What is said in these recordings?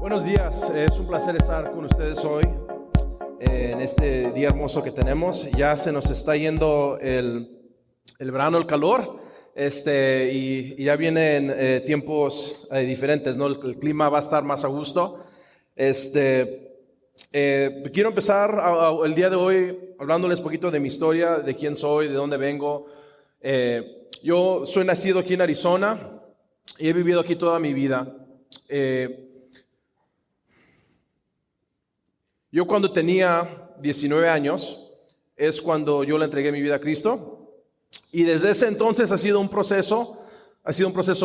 Buenos días, es un placer estar con ustedes hoy en este día hermoso que tenemos. Ya se nos está yendo el verano, el calor, y ya vienen tiempos diferentes, ¿no? El clima va a estar más a gusto. Quiero empezar el día de hoy hablándoles un poquito de mi historia, de quién soy, de dónde vengo. Yo soy nacido aquí en Arizona y he vivido aquí toda mi vida. Yo cuando tenía 19 años es cuando yo le entregué mi vida a Cristo, y desde ese entonces ha sido un proceso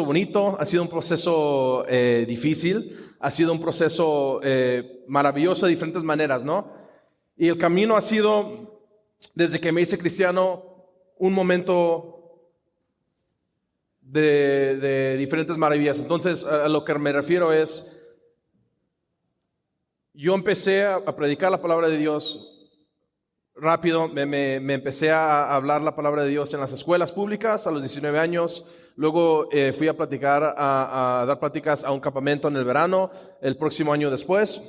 bonito, ha sido un proceso difícil, ha sido un proceso maravilloso de diferentes maneras, ¿no? Y el camino ha sido, desde que me hice cristiano, un momento de diferentes maravillas. Entonces, a lo que me refiero es, yo empecé a predicar la palabra de Dios rápido, me empecé a hablar la palabra de Dios en las escuelas públicas a los 19 años, luego fui a dar pláticas a un campamento en el verano, el próximo año después,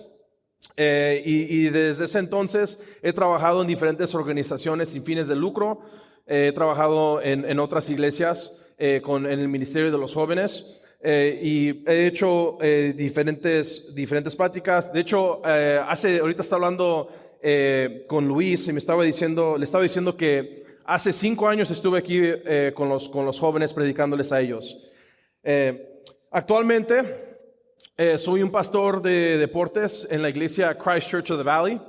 y desde ese entonces he trabajado en diferentes organizaciones sin fines de lucro, he trabajado en otras iglesias en el ministerio de los jóvenes. Y he hecho diferentes pláticas. De hecho, ahorita estaba hablando con Luis y le estaba diciendo que hace 5 años estuve aquí con los jóvenes predicándoles a ellos. Actualmente soy un pastor de deportes en la iglesia Christ Church of the Valley,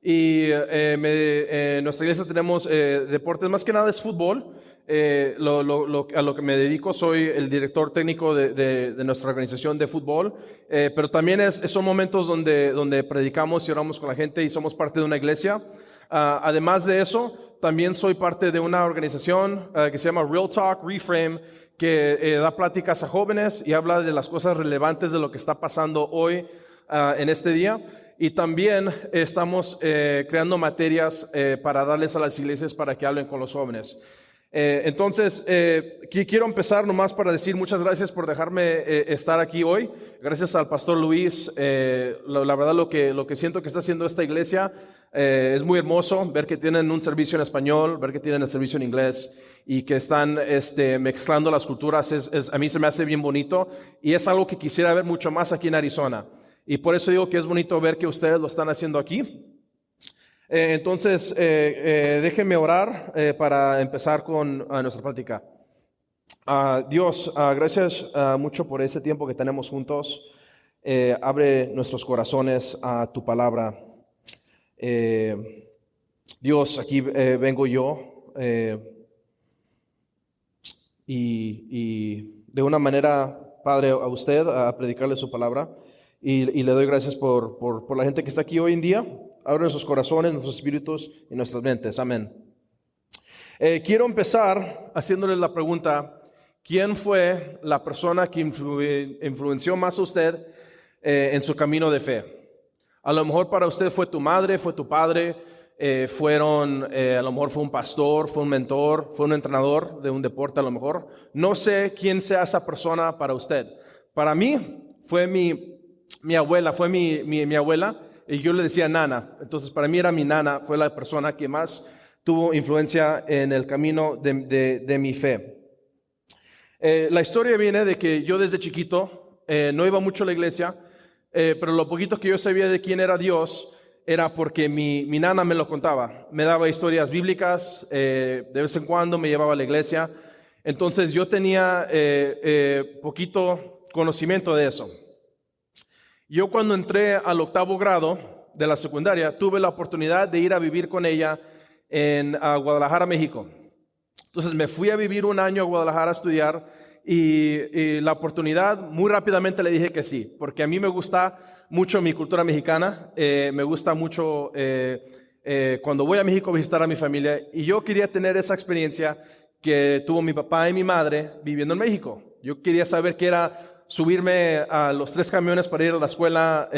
y en nuestra iglesia tenemos deportes, más que nada es fútbol. A lo que me dedico, soy el director técnico de nuestra organización de fútbol, pero también son momentos donde predicamos y oramos con la gente y somos parte de una iglesia. Además de eso, también soy parte de una organización que se llama Real Talk Reframe, que da pláticas a jóvenes y habla de las cosas relevantes de lo que está pasando hoy en este día. Y también estamos creando materias para darles a las iglesias para que hablen con los jóvenes. Entonces, quiero empezar nomás para decir muchas gracias por dejarme estar aquí hoy. Gracias al pastor Luis. La verdad, lo que siento que está haciendo esta iglesia es muy hermoso. Ver que tienen un servicio en español, ver que tienen el servicio en inglés y que están mezclando las culturas, a mí se me hace bien bonito, y es algo que quisiera ver mucho más aquí en Arizona. Y por eso digo que es bonito ver que ustedes lo están haciendo aquí. Entonces, déjenme orar para empezar con nuestra plática. Dios, gracias mucho por este tiempo que tenemos juntos. Abre nuestros corazones a tu palabra. Dios, aquí vengo yo y de una manera, Padre, a usted a predicarle su palabra, y le doy gracias por la gente que está aquí hoy en día. Abre nuestros corazones, nuestros espíritus y nuestras mentes. Amén. Quiero empezar haciéndole la pregunta: ¿quién fue la persona que influenció más a usted en su camino de fe? A lo mejor para usted fue tu madre, fue tu padre, a lo mejor fue un pastor, fue un mentor, fue un entrenador de un deporte a lo mejor. No sé quién sea esa persona para usted. Para mí fue mi abuela, fue mi abuela. Y yo le decía nana, entonces para mí era mi nana, fue la persona que más tuvo influencia en el camino de mi fe. La historia viene de que yo desde chiquito no iba mucho a la iglesia, pero lo poquito que yo sabía de quién era Dios era porque mi nana me lo contaba. Me daba historias bíblicas, de vez en cuando me llevaba a la iglesia. Entonces yo tenía poquito conocimiento de eso. Yo cuando entré al 8º grado de la secundaria, tuve la oportunidad de ir a vivir con ella a Guadalajara, México. Entonces me fui a vivir un año a Guadalajara a estudiar, y la oportunidad, muy rápidamente le dije que sí, porque a mí me gusta mucho mi cultura mexicana, me gusta mucho cuando voy a México visitar a mi familia, y yo quería tener esa experiencia que tuvo mi papá y mi madre viviendo en México. Yo quería saber qué era subirme a los 3 camiones para ir a la escuela,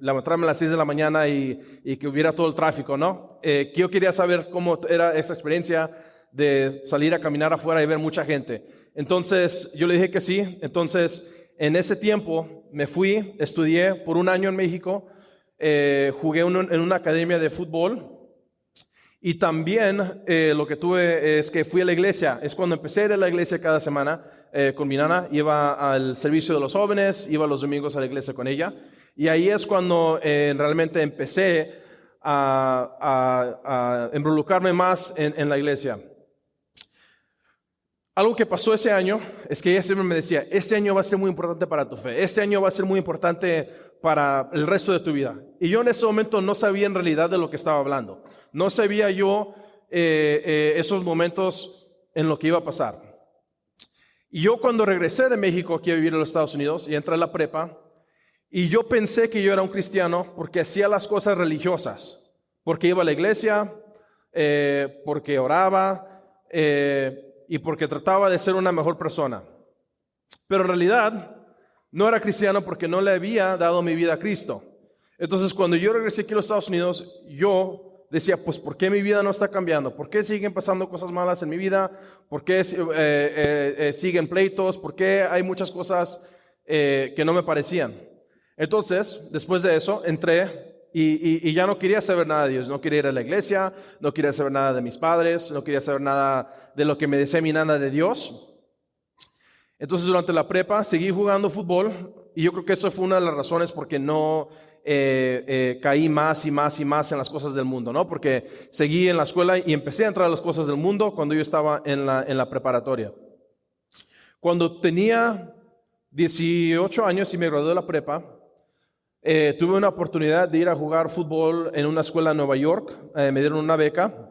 levantarme a las 6 de la mañana y que hubiera todo el tráfico, ¿no? Yo quería saber cómo era esa experiencia de salir a caminar afuera y ver mucha gente. Entonces yo le dije que sí. Entonces En ese tiempo me fui, estudié por un año en México, jugué en una academia de fútbol y también lo que tuve es que fui a la iglesia. Es cuando empecé a ir a la iglesia cada semana con mi nana, iba al servicio de los jóvenes, iba los domingos a la iglesia con ella y ahí es cuando realmente empecé a involucrarme más en la iglesia. Algo que pasó ese año es que ella siempre me decía, este año va a ser muy importante para tu fe, este año va a ser muy importante para el resto de tu vida. Y yo en ese momento no sabía en realidad de lo que estaba hablando. No sabía yo esos momentos en lo que iba a pasar. Y yo cuando regresé de México aquí a vivir en los Estados Unidos y entré a la prepa, y yo pensé que yo era un cristiano porque hacía las cosas religiosas, porque iba a la iglesia, porque oraba, y porque trataba de ser una mejor persona. Pero en realidad no era cristiano porque no le había dado mi vida a Cristo. Entonces cuando yo regresé aquí a los Estados Unidos, yo decía, pues ¿por qué mi vida no está cambiando? ¿Por qué siguen pasando cosas malas en mi vida? ¿Por qué siguen pleitos? ¿Por qué hay muchas cosas que no me parecían? Entonces, después de eso, entré y ya no quería saber nada de Dios, no quería ir a la iglesia, no quería saber nada de mis padres, no quería saber nada de lo que me decía mi nana de Dios. Entonces durante la prepa seguí jugando fútbol y yo creo que eso fue una de las razones por qué no caí más y más y más en las cosas del mundo, ¿no? Porque seguí en la escuela y empecé a entrar a las cosas del mundo cuando yo estaba en la preparatoria. Cuando tenía 18 años y me gradué de la prepa, tuve una oportunidad de ir a jugar fútbol en una escuela en Nueva York, me dieron una beca,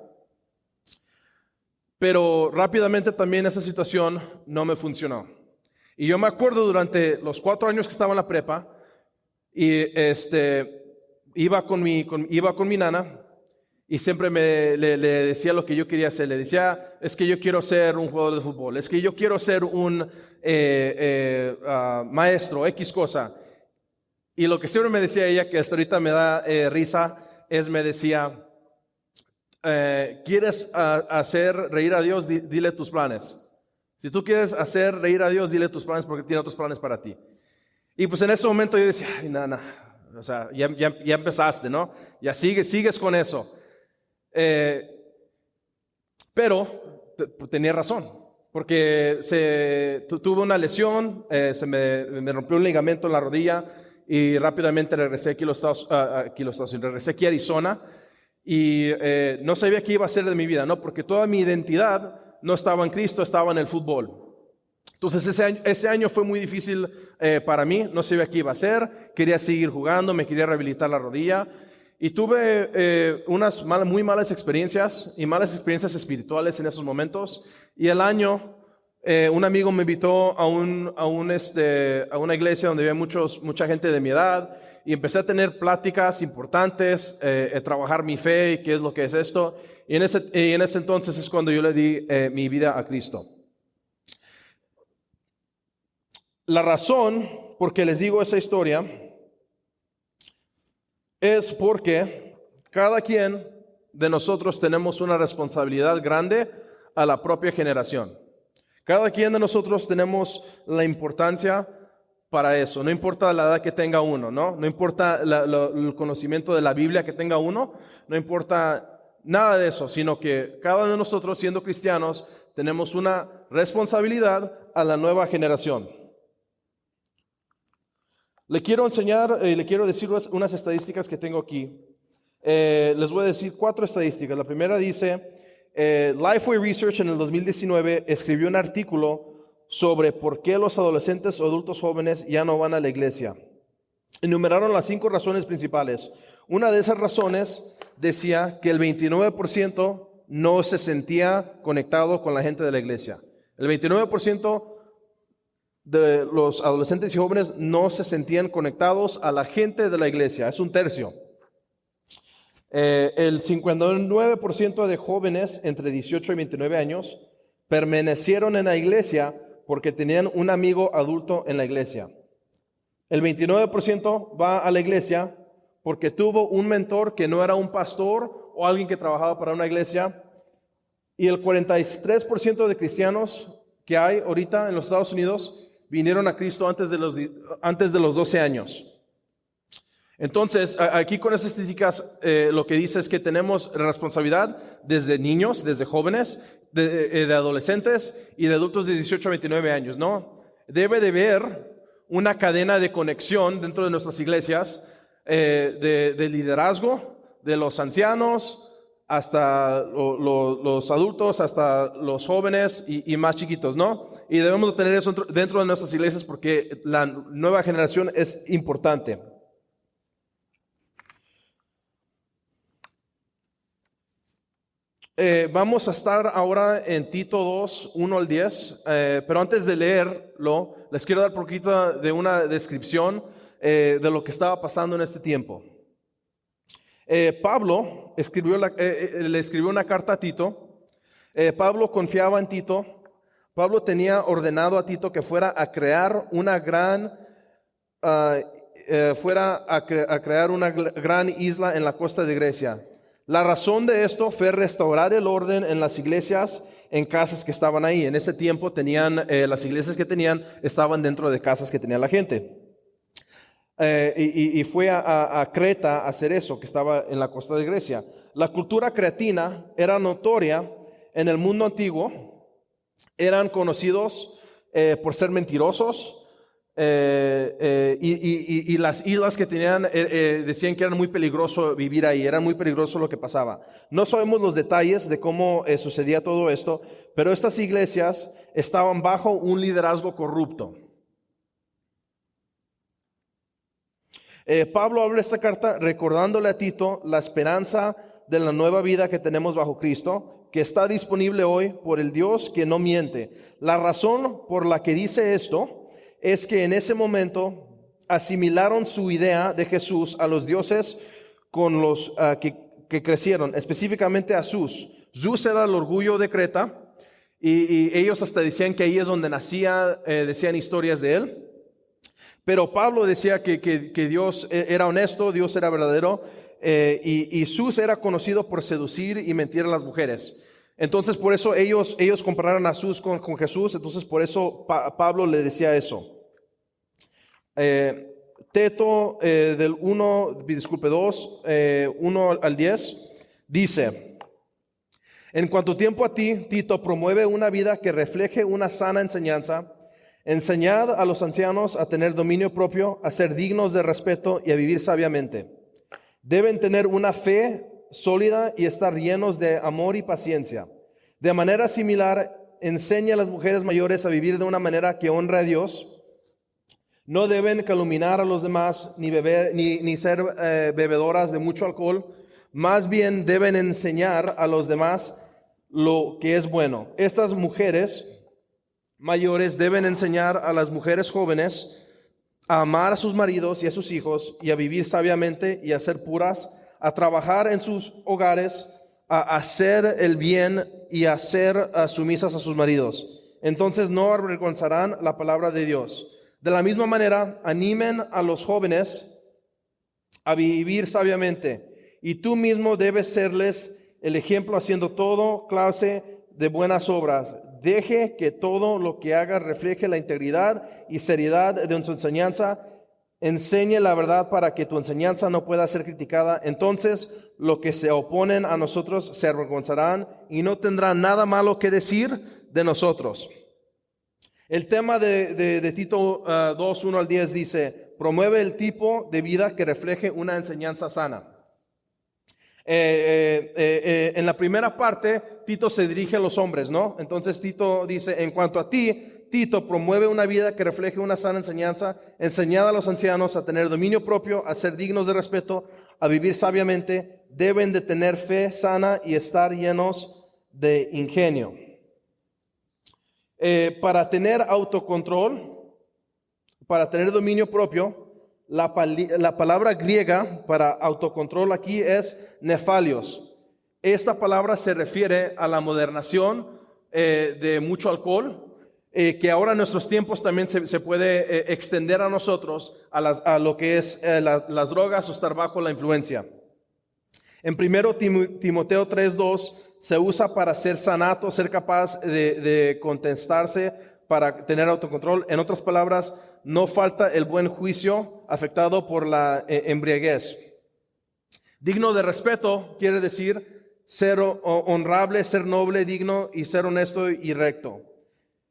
pero rápidamente también esa situación no me funcionó. Y yo me acuerdo durante los 4 años que estaba en la prepa, y iba con mi nana y siempre le decía lo que yo quería hacer. Le decía, es que yo quiero ser un jugador de fútbol, es que yo quiero ser un maestro, X cosa. Y lo que siempre me decía ella, que hasta ahorita me da risa, me decía, ¿quieres hacer reír a Dios? Dile tus planes. Si tú quieres hacer reír a Dios, dile tus planes porque tiene otros planes para ti. Y pues en ese momento yo decía, ay, nana, o sea, ya empezaste, ¿no? Ya sigues con eso. Pero tenía razón, porque tuve una lesión, me rompió un ligamento en la rodilla y rápidamente regresé regresé aquí a Arizona y no sabía qué iba a hacer de mi vida, ¿no? Porque toda mi identidad no estaba en Cristo, estaba en el fútbol. Entonces ese año fue muy difícil para mí, no sabía qué iba a hacer, quería seguir jugando, me quería rehabilitar la rodilla y tuve unas muy malas experiencias y malas experiencias espirituales en esos momentos. Y el año un amigo me invitó a una iglesia donde había mucha gente de mi edad y empecé a tener pláticas importantes, trabajar mi fe y qué es lo que es esto. Y en ese entonces es cuando yo le di mi vida a Cristo. La razón por que les digo esa historia es porque cada quien de nosotros tenemos una responsabilidad grande a la propia generación. Cada quien de nosotros tenemos la importancia para eso. No importa la edad que tenga uno, ¿no? No importa el conocimiento de la Biblia que tenga uno, no importa nada de eso, sino que cada uno de nosotros, siendo cristianos, tenemos una responsabilidad a la nueva generación. Le quiero enseñar, le quiero decir unas estadísticas que tengo aquí. Les voy a decir 4 estadísticas. La primera dice, Lifeway Research en el 2019 escribió un artículo sobre por qué los adolescentes o adultos jóvenes ya no van a la iglesia. Enumeraron las 5 razones principales. Una de esas razones decía que el 29% no se sentía conectado con la gente de la iglesia. El 29% de los adolescentes y jóvenes no se sentían conectados a la gente de la iglesia. Es un tercio. El 59% de jóvenes entre 18 y 29 años permanecieron en la iglesia porque tenían un amigo adulto en la iglesia. El 29% va a la iglesia porque tuvo un mentor que no era un pastor o alguien que trabajaba para una iglesia. Y el 43% de cristianos que hay ahorita en los Estados Unidos vinieron a Cristo antes de los 12 años. Entonces, aquí con esas estadísticas, lo que dice es que tenemos responsabilidad desde niños, desde jóvenes, de adolescentes y de adultos de 18 a 29 años, ¿no? Debe de haber una cadena de conexión dentro de nuestras iglesias, de liderazgo, de los ancianos, hasta los adultos, hasta los jóvenes y más chiquitos, ¿no? Y debemos tener eso dentro de nuestras iglesias porque la nueva generación es importante. Vamos a estar ahora en Tito 2, 1 al 10, pero antes de leerlo, les quiero dar un poquito de una descripción de lo que estaba pasando en este tiempo. Pablo le escribió una carta a Tito. Pablo confiaba en Tito. Pablo tenía ordenado a Tito que fuera a crear una gran isla en la costa de Grecia. La razón de esto fue restaurar el orden en las iglesias, en casas que estaban ahí. En ese tiempo las iglesias que tenían estaban dentro de casas que tenía la gente. Y fue a Creta a hacer eso, que estaba en la costa de Grecia. La cultura cretina era notoria en el mundo antiguo. Eran conocidos por ser mentirosos. Y las islas que tenían decían que era muy peligroso vivir ahí, era muy peligroso lo que pasaba. No sabemos los detalles de cómo sucedía todo esto, pero estas iglesias estaban bajo un liderazgo corrupto. Pablo habla esta carta recordándole a Tito la esperanza de la nueva vida que tenemos bajo Cristo, que está disponible hoy por el Dios que no miente. La razón por la que dice esto es que en ese momento asimilaron su idea de Jesús a los dioses con los que crecieron, específicamente a Zeus. Zeus era el orgullo de Creta y ellos hasta decían que ahí es donde nacía, decían historias de él. Pero Pablo decía que Dios era honesto, Dios era verdadero y Zeus era conocido por seducir y mentir a las mujeres. Entonces por eso ellos compararon a Zeus con Jesús, entonces por eso Pablo le decía eso. Tito 2, 1 al 10, dice: en cuanto tiempo a ti, Tito, promueve una vida que refleje una sana enseñanza. Enseñad a los ancianos a tener dominio propio, a ser dignos de respeto y a vivir sabiamente. Deben tener una fe sólida y estar llenos de amor y paciencia. De manera similar, enseña a las mujeres mayores a vivir de una manera que honre a Dios. No deben calumniar a los demás ni ser bebedoras de mucho alcohol. Más bien deben enseñar a los demás lo que es bueno. Estas mujeres mayores deben enseñar a las mujeres jóvenes a amar a sus maridos y a sus hijos y a vivir sabiamente y a ser puras, a trabajar en sus hogares, a hacer el bien y a ser sumisas a sus maridos. Entonces no avergonzarán la palabra de Dios. De la misma manera, animen a los jóvenes a vivir sabiamente, y tú mismo debes serles el ejemplo haciendo todo clase de buenas obras. Deje que todo lo que haga refleje la integridad y seriedad de su enseñanza. Enseñe la verdad para que tu enseñanza no pueda ser criticada. Entonces, los que se oponen a nosotros se avergonzarán y no tendrán nada malo que decir de nosotros. El tema de Tito 2, 1 al 10 dice: promueve el tipo de vida que refleje una enseñanza sana. En la primera parte, Tito se dirige a los hombres, ¿no? Entonces Tito dice: en cuanto a ti, Tito, promueve una vida que refleje una sana enseñanza. Enseñad a los ancianos a tener dominio propio, a ser dignos de respeto, a vivir sabiamente. Deben de tener fe sana y estar llenos de ingenio. Para tener autocontrol, para tener dominio propio, la palabra griega para autocontrol aquí es nefalios. Esta palabra se refiere a la modernación de mucho alcohol, que ahora en nuestros tiempos también se puede extender a nosotros, a lo que es las drogas o estar bajo la influencia. En 1 Timoteo 3:2 se usa para ser sanato, ser capaz de contestarse para tener autocontrol. En otras palabras, no falta el buen juicio afectado por la embriaguez. Digno de respeto quiere decir ser honrable, ser noble, digno y ser honesto y recto.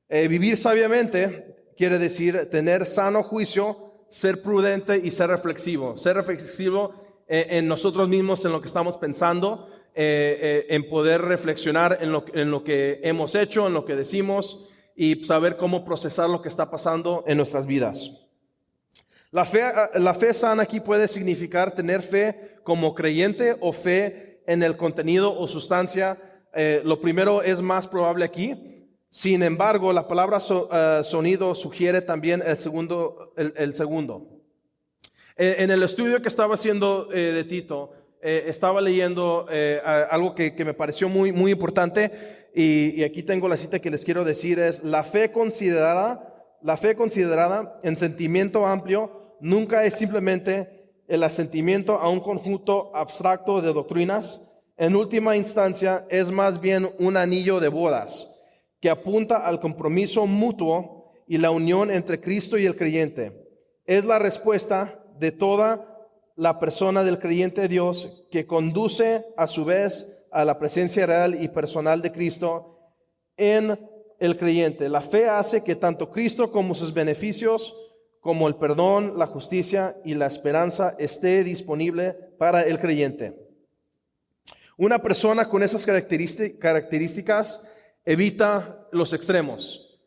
Vivir sabiamente quiere decir tener sano juicio, ser prudente y ser reflexivo. Ser reflexivo en nosotros mismos, en lo que estamos pensando, en poder reflexionar en lo que hemos hecho, en lo que decimos y saber cómo procesar lo que está pasando en nuestras vidas. La fe sana aquí puede significar tener fe como creyente o fe en el contenido o sustancia. Lo primero es más probable aquí. Sin embargo, la palabra sonido sugiere también el segundo. En el estudio que estaba haciendo de Tito, estaba leyendo algo que me pareció muy, muy importante y aquí tengo la cita que les quiero decir, es la fe considerada en sentimiento amplio nunca es simplemente el asentimiento a un conjunto abstracto de doctrinas. En última instancia es más bien un anillo de bodas que apunta al compromiso mutuo y la unión entre Cristo y el creyente. Es la respuesta de toda la persona del creyente de Dios que conduce a su vez a la presencia real y personal de Cristo en el creyente. La fe hace que tanto Cristo como sus beneficios, como el perdón, la justicia y la esperanza esté disponible para el creyente. Una persona con esas características evita los extremos.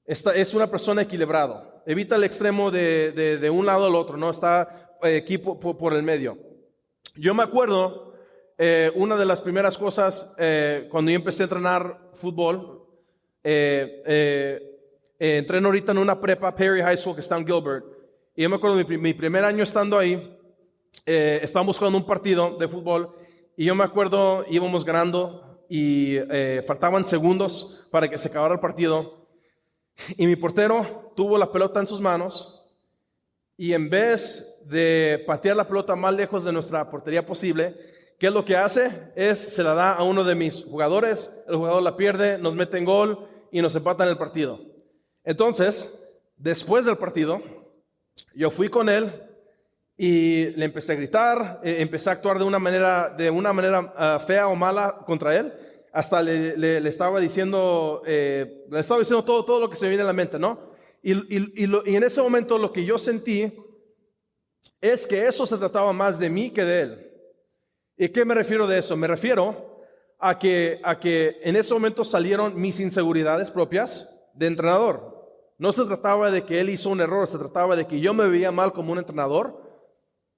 Es una persona equilibrada. Evita el extremo de un lado al otro, no está aquí por el medio. Yo me acuerdo, una de las primeras cosas cuando yo empecé a entrenar fútbol, entreno ahorita en una prepa, Perry High School, que está en Gilbert, y yo me acuerdo mi primer año estando ahí, estábamos jugando un partido de fútbol, y yo me acuerdo íbamos ganando y faltaban segundos para que se acabara el partido, y mi portero tuvo la pelota en sus manos, y en vez de patear la pelota más lejos de nuestra portería posible, ¿qué es lo que hace? Se la da a uno de mis jugadores, el jugador la pierde, nos mete en gol y nos empatan el partido. Entonces, después del partido, yo fui con él y le empecé a gritar, empecé a actuar de una manera fea o mala contra él, hasta le estaba diciendo, todo lo que se me viene a la mente, ¿no? Y en ese momento lo que yo sentí es que eso se trataba más de mí que de él. ¿Y qué me refiero de eso? Me refiero a que en ese momento salieron mis inseguridades propias de entrenador. No se trataba de que él hizo un error, se trataba de que yo me veía mal como un entrenador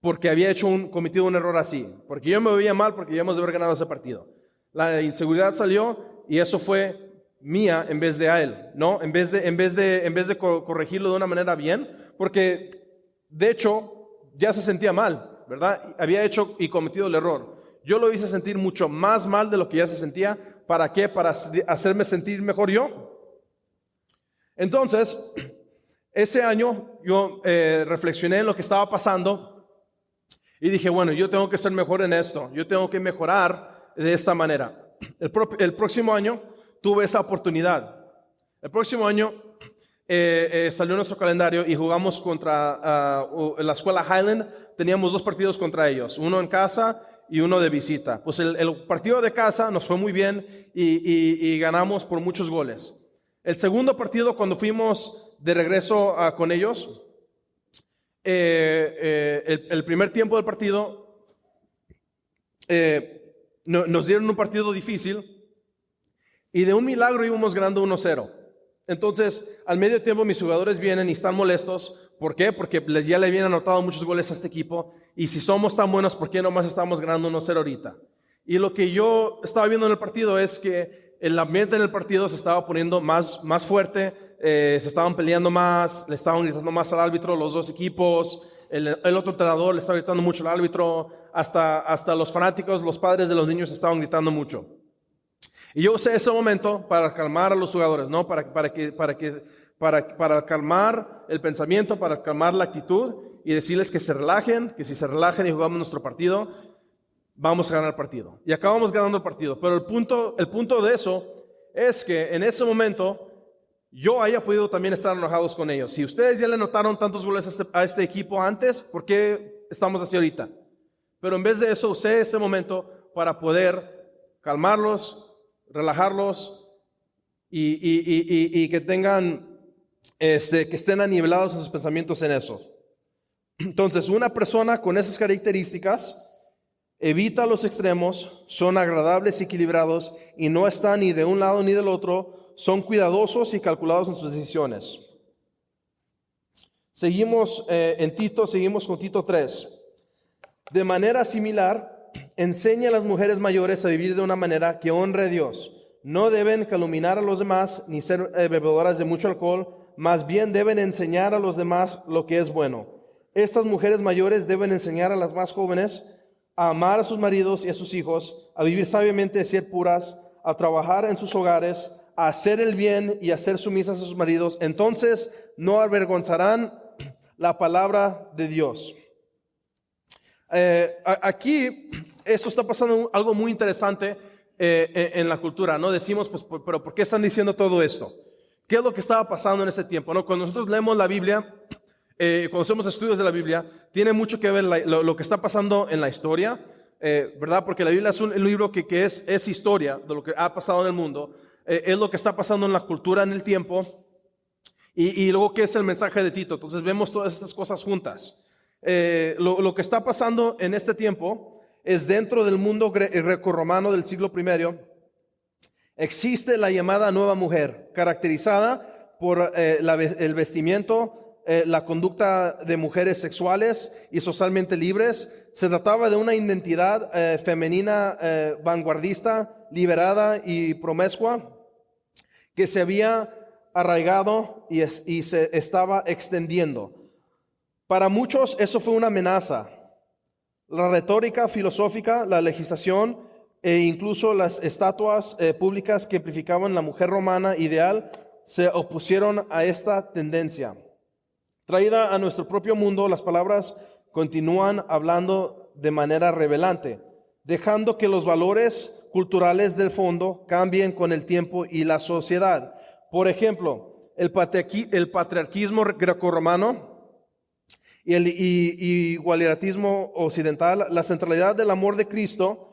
porque había cometido un error así, porque yo me veía mal porque debíamos de haber ganado ese partido. La inseguridad salió y eso fue mía en vez de a él, ¿no? En vez de corregirlo de una manera bien, porque de hecho ya se sentía mal, ¿verdad? Había hecho y cometido el error. Yo lo hice sentir mucho más mal de lo que ya se sentía. ¿Para qué? Para hacerme sentir mejor yo. Entonces, ese año yo reflexioné en lo que estaba pasando y dije, bueno, yo tengo que ser mejor en esto, yo tengo que mejorar de esta manera. El próximo año tuve esa oportunidad. El próximo año salió nuestro calendario y jugamos contra la escuela Highland. Teníamos 2 partidos contra ellos, uno en casa y uno de visita. Pues el partido de casa nos fue muy bien y ganamos por muchos goles. El segundo partido, cuando fuimos de regreso con ellos, el primer tiempo del partido nos dieron un partido difícil y de un milagro íbamos ganando 1-0. Entonces, al medio tiempo mis jugadores vienen y están molestos. ¿Por qué? Porque ya le habían anotado muchos goles a este equipo. Y si somos tan buenos, ¿por qué nomás estamos ganando 1-0 ahorita? Y lo que yo estaba viendo en el partido es que el ambiente en el partido se estaba poniendo más fuerte. Se estaban peleando más, le estaban gritando más al árbitro, los dos equipos. El otro entrenador le estaba gritando mucho al árbitro. Hasta los fanáticos, los padres de los niños estaban gritando mucho. Y yo usé ese momento para calmar a los jugadores, ¿no? Para calmar el pensamiento, para calmar la actitud y decirles que se relajen, que si se relajan y jugamos nuestro partido, vamos a ganar el partido. Y acabamos ganando el partido. Pero el punto de eso es que en ese momento yo haya podido también estar enojados con ellos. Si ustedes ya le notaron tantos goles a este equipo antes, ¿por qué estamos así ahorita? Pero en vez de eso, usé ese momento para poder calmarlos, relajarlos y que tengan, que estén anivelados en sus pensamientos en eso. Entonces, una persona con esas características evita los extremos, son agradables y equilibrados y no están ni de un lado ni del otro, son cuidadosos y calculados en sus decisiones. Seguimos seguimos con Tito 3. De manera similar, enseña a las mujeres mayores a vivir de una manera que honre a Dios. No deben calumniar a los demás ni ser bebedoras de mucho alcohol, más bien deben enseñar a los demás lo que es bueno. Estas mujeres mayores deben enseñar a las más jóvenes a amar a sus maridos y a sus hijos, a vivir sabiamente, a ser puras, a trabajar en sus hogares, a hacer el bien y a ser sumisas a sus maridos. Entonces no avergonzarán la palabra de Dios. Aquí esto está pasando algo muy interesante en la cultura, ¿no? Decimos, pues, pero ¿por qué están diciendo todo esto? ¿Qué es lo que estaba pasando en ese tiempo, no? Cuando nosotros leemos la Biblia, cuando hacemos estudios de la Biblia, tiene mucho que ver lo que está pasando en la historia, ¿verdad? Porque la Biblia es un libro que es historia de lo que ha pasado en el mundo, es lo que está pasando en la cultura en el tiempo, y luego qué es el mensaje de Tito. Entonces vemos todas estas cosas juntas. Lo que está pasando en este tiempo es dentro del mundo grecorromano del siglo I. Existe la llamada nueva mujer, caracterizada por el vestimiento, la conducta de mujeres sexuales y socialmente libres. Se trataba de una identidad femenina vanguardista, liberada y promiscua, que se había arraigado y se estaba extendiendo. Para muchos eso fue una amenaza. La retórica filosófica, la legislación e incluso las estatuas públicas que amplificaban la mujer romana ideal se opusieron a esta tendencia. Traída a nuestro propio mundo, las palabras continúan hablando de manera revelante, dejando que los valores culturales del fondo cambien con el tiempo y la sociedad. Por ejemplo, el patriarquismo grecorromano y el igualitarismo occidental, la centralidad del amor de Cristo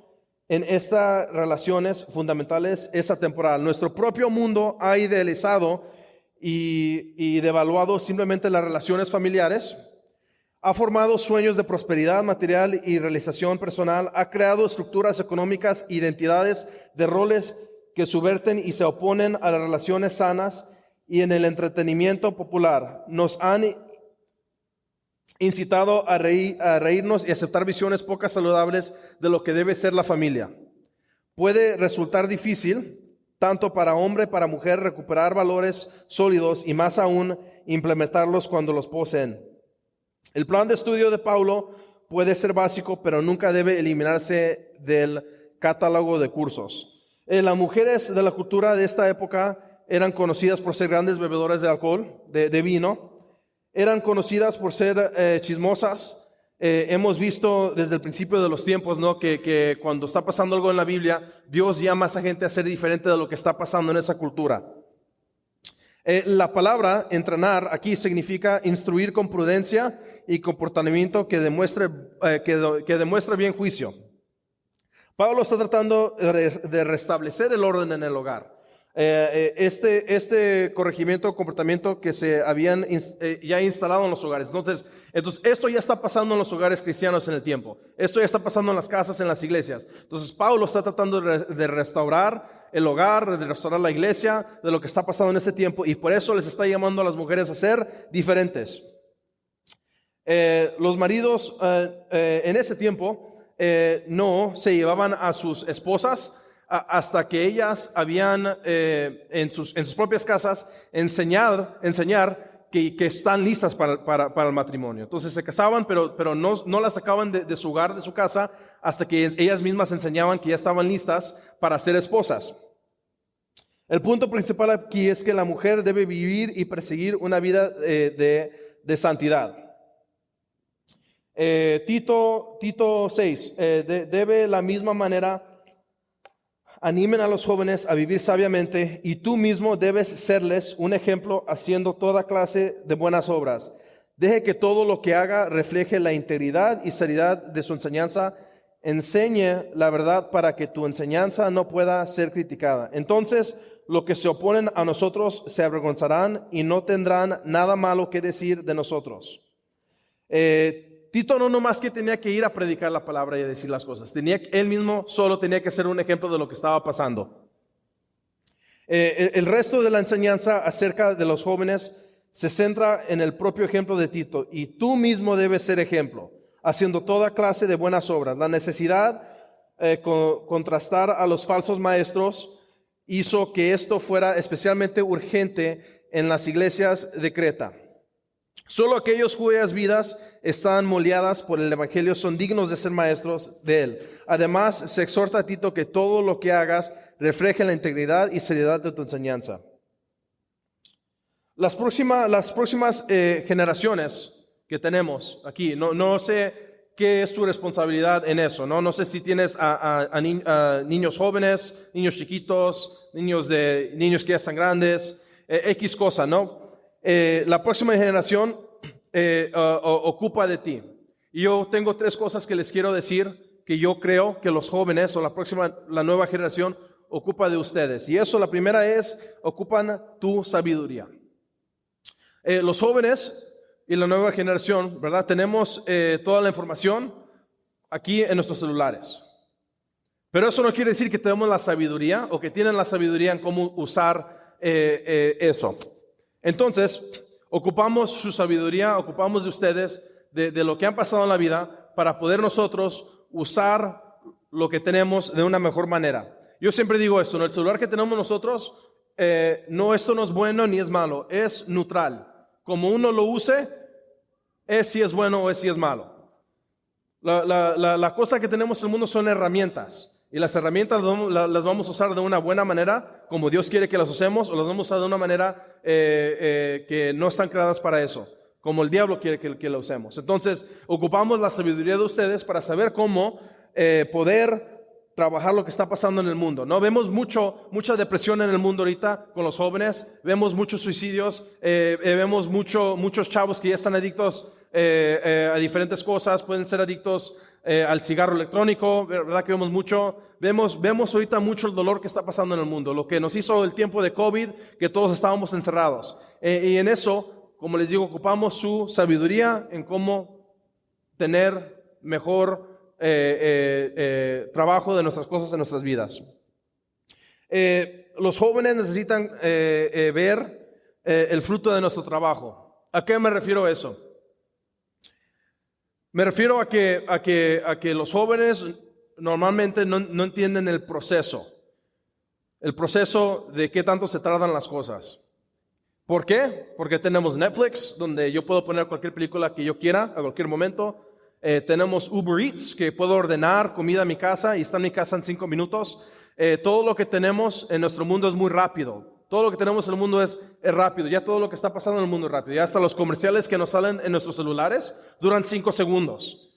en estas relaciones fundamentales es atemporal. Nuestro propio mundo ha idealizado y devaluado simplemente las relaciones familiares, ha formado sueños de prosperidad material y realización personal, ha creado estructuras económicas, identidades de roles que subverten y se oponen a las relaciones sanas, y en el entretenimiento popular nos han incitado a reírnos y aceptar visiones poco saludables de lo que debe ser la familia. Puede resultar difícil, tanto para hombre, para mujer, recuperar valores sólidos y más aún implementarlos cuando los poseen. El plan de estudio de Pablo puede ser básico, pero nunca debe eliminarse del catálogo de cursos. Las mujeres de la cultura de esta época eran conocidas por ser grandes bebedoras de alcohol, de vino. Eran conocidas por ser chismosas. Hemos visto desde el principio de los tiempos, ¿no? que cuando está pasando algo en la Biblia, Dios llama a esa gente a ser diferente de lo que está pasando en esa cultura. La palabra entrenar aquí significa instruir con prudencia y comportamiento que demuestre bien juicio. Pablo está tratando de restablecer el orden en el hogar. Este corregimiento, comportamiento que se habían ya instalado en los hogares. Entonces esto ya está pasando en los hogares cristianos en el tiempo. Esto ya está pasando en las casas, en las iglesias. Entonces Pablo está tratando de restaurar el hogar, de restaurar la iglesia, de lo que está pasando en este tiempo, y por eso les está llamando a las mujeres a ser diferentes. Los maridos en ese tiempo no se llevaban a sus esposas hasta que ellas habían en sus propias casas enseñar que están listas para el matrimonio. Entonces se casaban, pero no las sacaban de su hogar, de su casa, hasta que ellas mismas enseñaban que ya estaban listas para ser esposas. El punto principal aquí es que la mujer debe vivir y perseguir una vida de santidad. Tito 6, debe la misma manera animen a los jóvenes a vivir sabiamente y tú mismo debes serles un ejemplo haciendo toda clase de buenas obras. Deje que todo lo que haga refleje la integridad y seriedad de su enseñanza. Enseñe la verdad para que tu enseñanza no pueda ser criticada. Entonces, los que se oponen a nosotros se avergonzarán y no tendrán nada malo que decir de nosotros. Tito no nomás que tenía que ir a predicar la palabra y a decir las cosas. Él mismo solo tenía que ser un ejemplo de lo que estaba pasando. El resto de la enseñanza acerca de los jóvenes se centra en el propio ejemplo de Tito. Y tú mismo debes ser ejemplo, haciendo toda clase de buenas obras. La necesidad contrastar a los falsos maestros hizo que esto fuera especialmente urgente en las iglesias de Creta. Solo aquellos cuyas vidas están moldeadas por el Evangelio son dignos de ser maestros de él. Además, se exhorta a Tito que todo lo que hagas refleje la integridad y seriedad de tu enseñanza. Las próximas generaciones que tenemos aquí, no sé qué es tu responsabilidad en eso, no sé si tienes a niños jóvenes, niños chiquitos, niños que ya están grandes, X cosa, ¿no? La próxima generación ocupa de ti. Y yo tengo 3 cosas que les quiero decir que yo creo que los jóvenes o la nueva generación ocupa de ustedes. Y eso, la primera es, ocupan tu sabiduría. Los jóvenes y la nueva generación, ¿verdad? Tenemos toda la información aquí en nuestros celulares. Pero eso no quiere decir que tenemos la sabiduría o que tienen la sabiduría en cómo usar eso. Entonces, ocupamos su sabiduría, ocupamos de ustedes, de lo que han pasado en la vida, para poder nosotros usar lo que tenemos de una mejor manera. Yo siempre digo esto, ¿no? El celular que tenemos nosotros, esto no es bueno ni es malo, es neutral. Como uno lo use, es si es bueno o es si es malo. La cosa que tenemos en el mundo son herramientas. Y las herramientas las vamos a usar de una buena manera, como Dios quiere que las usemos, o las vamos a usar de una manera que no están creadas para eso, como el diablo quiere que la usemos. Entonces, ocupamos la sabiduría de ustedes para saber cómo poder trabajar lo que está pasando en el mundo, ¿no? Vemos mucha depresión en el mundo ahorita con los jóvenes, vemos muchos suicidios, vemos muchos chavos que ya están adictos a diferentes cosas, pueden ser adictos al cigarro electrónico, ¿verdad? Que vemos mucho. Vemos ahorita mucho el dolor que está pasando en el mundo, lo que nos hizo el tiempo de COVID, que todos estábamos encerrados. Y en eso, como les digo, ocupamos su sabiduría en cómo tener mejor trabajo de nuestras cosas en nuestras vidas. Los jóvenes necesitan ver el fruto de nuestro trabajo. ¿A qué me refiero a eso? Me refiero a que los jóvenes normalmente no entienden el proceso de qué tanto se tardan las cosas. ¿Por qué? Porque tenemos Netflix, donde yo puedo poner cualquier película que yo quiera a cualquier momento. Tenemos Uber Eats, que puedo ordenar comida a mi casa y está en mi casa en 5 minutos. Todo lo que tenemos en nuestro mundo es muy rápido. Todo lo que tenemos en el mundo es rápido. Ya todo lo que está pasando en el mundo es rápido. Ya hasta los comerciales que nos salen en nuestros celulares duran 5 segundos.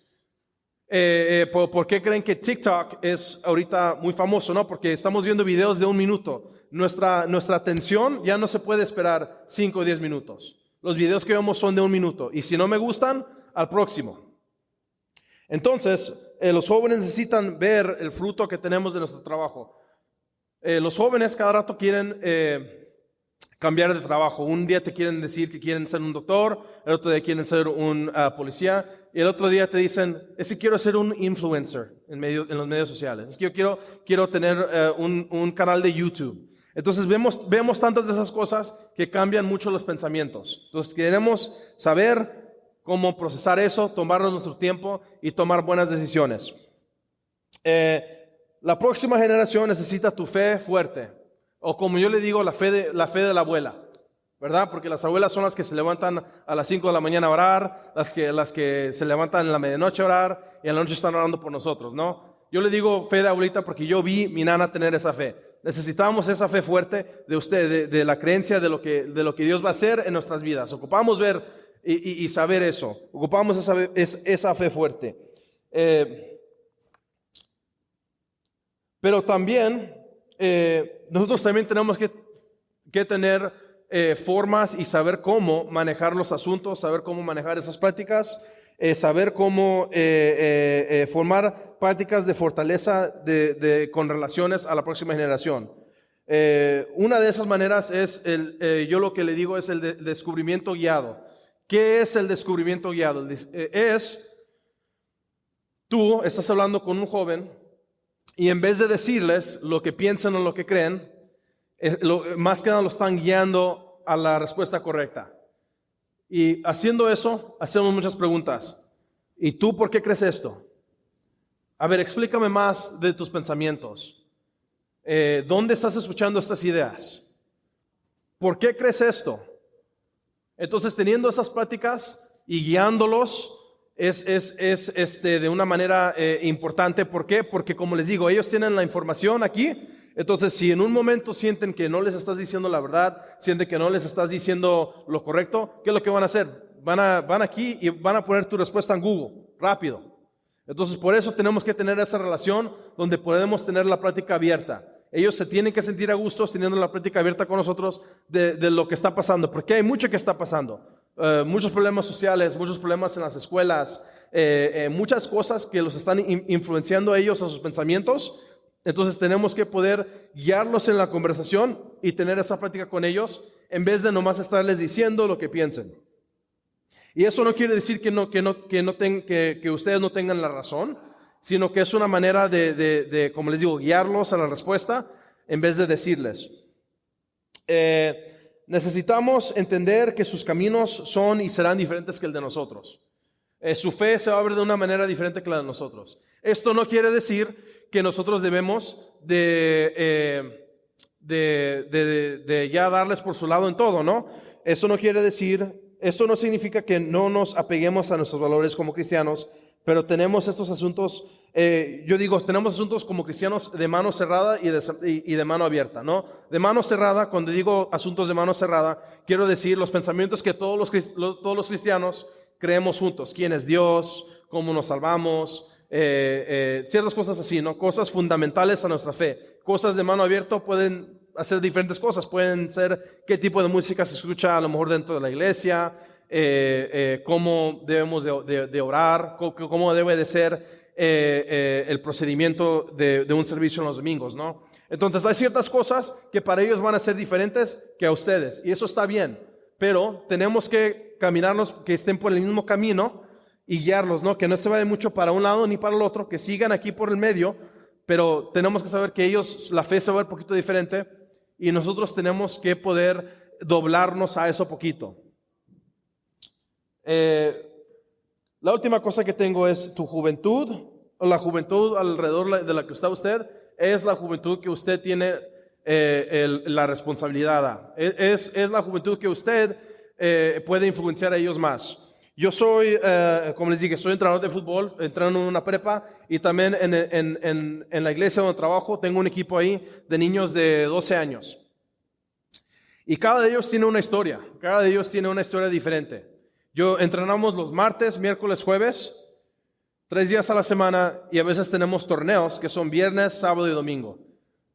¿Por qué creen que TikTok es ahorita muy famoso? ¿No? Porque estamos viendo videos de 1 minuto. Nuestra atención ya no se puede esperar 5 o 10 minutos. Los videos que vemos son de 1 minuto. Y si no me gustan, al próximo. Entonces, los jóvenes necesitan ver el fruto que tenemos de nuestro trabajo. Los jóvenes cada rato quieren cambiar de trabajo. Un día te quieren decir que quieren ser un doctor, el otro día quieren ser un policía, y el otro día te dicen, es que quiero ser un influencer en los medios sociales, es que yo quiero tener un canal de YouTube. Entonces vemos tantas de esas cosas que cambian mucho los pensamientos. Entonces queremos saber cómo procesar eso, tomarnos nuestro tiempo y tomar buenas decisiones. La próxima generación necesita tu fe fuerte, o como yo le digo, la fe de la abuela, ¿verdad? Porque las abuelas son las que se levantan a las 5 de la mañana a orar, las que se levantan en la medianoche a orar y en la noche están orando por nosotros, ¿no? Yo le digo fe de abuelita porque yo vi mi nana tener esa fe. Necesitamos esa fe fuerte de usted, de la creencia de lo que Dios va a hacer en nuestras vidas. Ocupamos ver y saber eso. Ocupamos esa fe fuerte. Pero también nosotros también tenemos que tener formas y saber cómo manejar los asuntos, saber cómo manejar esas prácticas, saber cómo formar prácticas de fortaleza con relaciones a la próxima generación. Una de esas maneras es, yo lo que le digo es el descubrimiento guiado. ¿Qué es el descubrimiento guiado? Tú estás hablando con un joven y en vez de decirles lo que piensan o lo que creen, más que nada lo están guiando a la respuesta correcta. Y haciendo eso, hacemos muchas preguntas. ¿Y tú por qué crees esto? A ver, explícame más de tus pensamientos. ¿Dónde estás escuchando estas ideas? ¿Por qué crees esto? Entonces, teniendo esas pláticas y guiándolos es de una manera importante. ¿Por qué? Porque, como les digo, ellos tienen la información aquí. Entonces, si en un momento sienten que no les estás diciendo la verdad, sienten que no les estás diciendo lo correcto, ¿qué es lo que van a hacer? Van aquí y van a poner tu respuesta en Google, rápido. Entonces, por eso tenemos que tener esa relación donde podemos tener la plática abierta. Ellos se tienen que sentir a gusto teniendo la plática abierta con nosotros de lo que está pasando, porque hay mucho que está pasando. Muchos problemas sociales, muchos problemas en las escuelas, muchas cosas que los están influenciando a ellos, a sus pensamientos. Entonces tenemos que poder guiarlos en la conversación y tener esa práctica con ellos en vez de nomás estarles diciendo lo que piensen. Y eso no quiere decir que ustedes no tengan la razón, sino que es una manera de, como les digo, guiarlos a la respuesta en vez de decirles. Necesitamos entender que sus caminos son y serán diferentes que el de nosotros. Su fe se va a ver de una manera diferente que la de nosotros. Esto no quiere decir que nosotros debemos de ya darles por su lado en todo, ¿no? Esto no significa que no nos apeguemos a nuestros valores como cristianos, pero tenemos estos asuntos, tenemos asuntos como cristianos de mano cerrada y de mano abierta, ¿no? De mano cerrada, cuando digo asuntos de mano cerrada, quiero decir los pensamientos que todos los cristianos creemos juntos. ¿Quién es Dios? ¿Cómo nos salvamos? Ciertas cosas así, ¿no? Cosas fundamentales a nuestra fe. Cosas de mano abierta pueden hacer diferentes cosas. Pueden ser qué tipo de música se escucha a lo mejor dentro de la iglesia, cómo debemos de orar, cómo debe de ser el procedimiento de un servicio en los domingos, ¿no? Entonces hay ciertas cosas que para ellos van a ser diferentes que a ustedes, y eso está bien, pero tenemos que caminarlos, que estén por el mismo camino y guiarlos, ¿no? Que no se vayan mucho para un lado ni para el otro, que sigan aquí por el medio, pero tenemos que saber que ellos, la fe se va a ver un poquito diferente y nosotros tenemos que poder doblarnos a eso poquito. La última cosa que tengo es tu juventud, o la juventud alrededor de la que está usted, es la juventud que usted tiene la responsabilidad. Es la juventud que usted puede influenciar a ellos más. Yo soy, como les dije, soy entrenador de fútbol, entreno en una prepa y también en la iglesia donde trabajo tengo un equipo ahí de niños de 12 años. Y cada de ellos tiene una historia, diferente. Entrenamos los martes, miércoles, jueves, 3 días a la semana y a veces tenemos torneos que son viernes, sábado y domingo.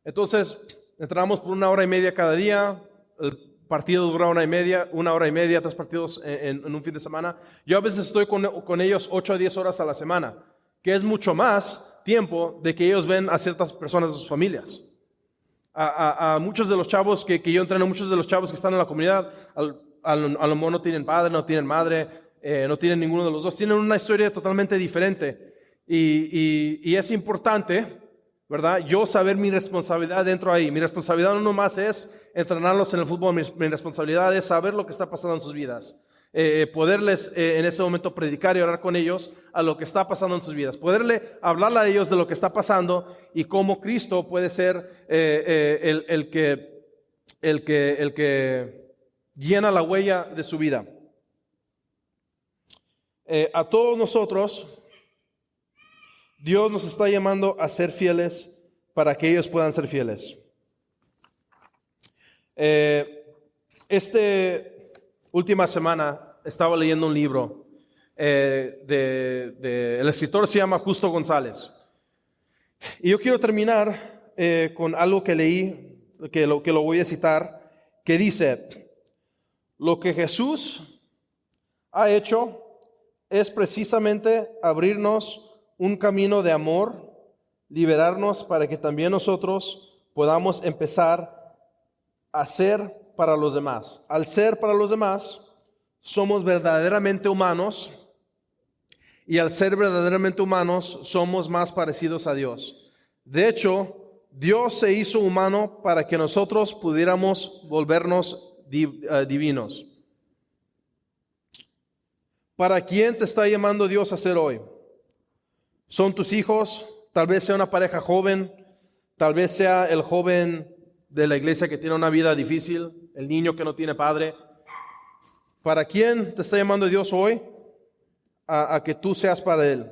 Entonces, entrenamos por 1 hora y media cada día, el partido dura 1 hora y media, 3 partidos en un fin de semana. Yo a veces estoy con ellos 8 a 10 horas a la semana, que es mucho más tiempo de que ellos ven a ciertas personas de sus familias. A muchos de los chavos que yo entreno, muchos de los chavos que están en la comunidad, a lo mejor no tienen padre, no tienen madre, no tienen ninguno de los dos, tienen una historia totalmente diferente y es importante, ¿verdad? Yo saber mi responsabilidad dentro ahí. Mi responsabilidad no nomás es entrenarlos en el fútbol, mi responsabilidad es saber lo que está pasando en sus vidas, poderles en ese momento predicar y orar con ellos a lo que está pasando en sus vidas, poderle hablarle a ellos de lo que está pasando y cómo Cristo puede ser el que llena la huella de su vida. A todos nosotros, Dios nos está llamando a ser fieles para que ellos puedan ser fieles. Última semana estaba leyendo un libro. El escritor se llama Justo González. Y yo quiero terminar con algo que leí, que lo voy a citar, que dice: lo que Jesús ha hecho es precisamente abrirnos un camino de amor, liberarnos para que también nosotros podamos empezar a ser para los demás. Al ser para los demás, somos verdaderamente humanos, y al ser verdaderamente humanos, somos más parecidos a Dios. De hecho, Dios se hizo humano para que nosotros pudiéramos volvernos divinos. ¿Para quién te está llamando Dios a ser hoy? ¿Son tus hijos? Tal vez sea una pareja joven, tal vez sea el joven de la iglesia que tiene una vida difícil, el niño que no tiene padre. ¿Para quién te está llamando Dios hoy? A que tú seas para Él.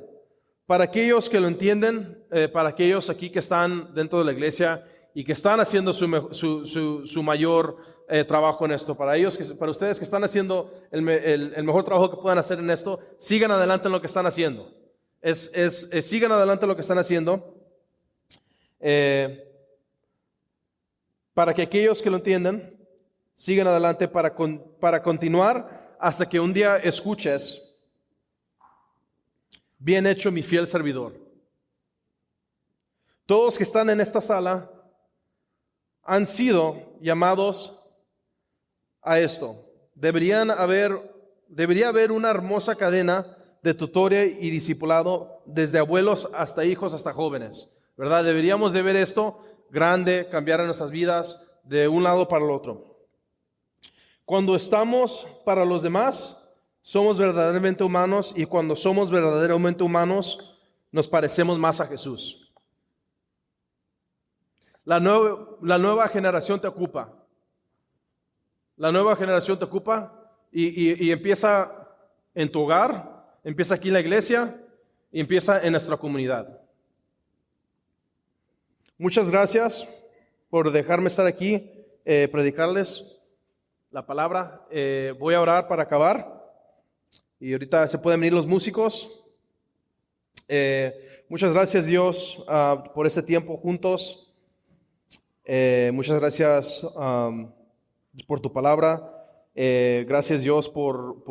Para aquellos que lo entienden, para aquellos aquí que están dentro de la iglesia y que están haciendo su mayor trabajo en esto, para ustedes que están haciendo el mejor trabajo que puedan hacer en esto, sigan adelante en lo que están haciendo. Sigan adelante en lo que están haciendo. Para que aquellos que lo entienden sigan adelante para continuar hasta que un día escuches: bien hecho, mi fiel servidor. Todos que están en esta sala han sido llamados a esto. Debería haber una hermosa cadena de tutoría y discipulado desde abuelos hasta hijos hasta jóvenes, ¿verdad? Deberíamos de ver esto grande, cambiar en nuestras vidas de un lado para el otro. Cuando estamos para los demás, somos verdaderamente humanos, y cuando somos verdaderamente humanos, nos parecemos más a Jesús. La nueva generación te ocupa. La nueva generación te ocupa y empieza en tu hogar, empieza aquí en la iglesia y empieza en nuestra comunidad. Muchas gracias por dejarme estar aquí, predicarles la palabra. Voy a orar para acabar. Y ahorita se pueden venir los músicos. Muchas gracias, Dios, por este tiempo juntos. Muchas gracias por tu palabra. Gracias, Dios, por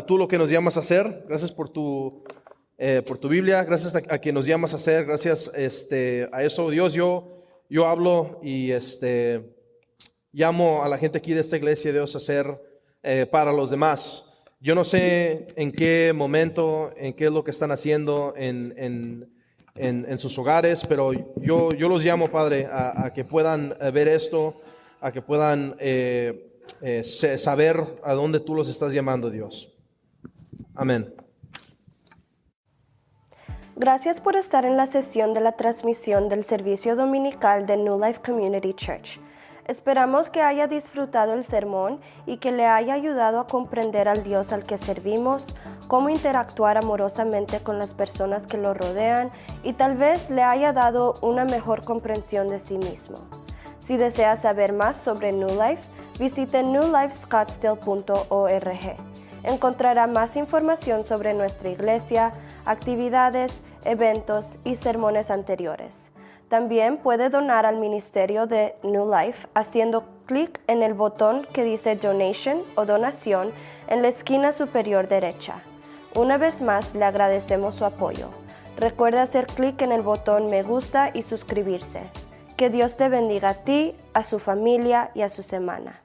tú lo que nos llamas a hacer. Gracias por tu Biblia. Gracias a que nos llamas a hacer. Gracias a eso, Dios. Yo hablo y llamo a la gente aquí de esta iglesia, Dios, a hacer para los demás. Yo no sé en qué momento, en qué es lo que están haciendo en sus hogares, pero yo los llamo, Padre, a que puedan ver esto, a que puedan saber a dónde tú los estás llamando, Dios. Amén. Gracias por estar en la sesión de la transmisión del servicio dominical de New Life Community Church. Esperamos que haya disfrutado el sermón y que le haya ayudado a comprender al Dios al que servimos, cómo interactuar amorosamente con las personas que lo rodean y tal vez le haya dado una mejor comprensión de sí mismo. Si desea saber más sobre New Life, visite newlifescottsdale.org. Encontrará más información sobre nuestra iglesia, actividades, eventos y sermones anteriores. También puede donar al ministerio de New Life haciendo clic en el botón que dice Donation o Donación en la esquina superior derecha. Una vez más, le agradecemos su apoyo. Recuerda hacer clic en el botón Me gusta y suscribirse. Que Dios te bendiga a ti, a su familia y a su semana.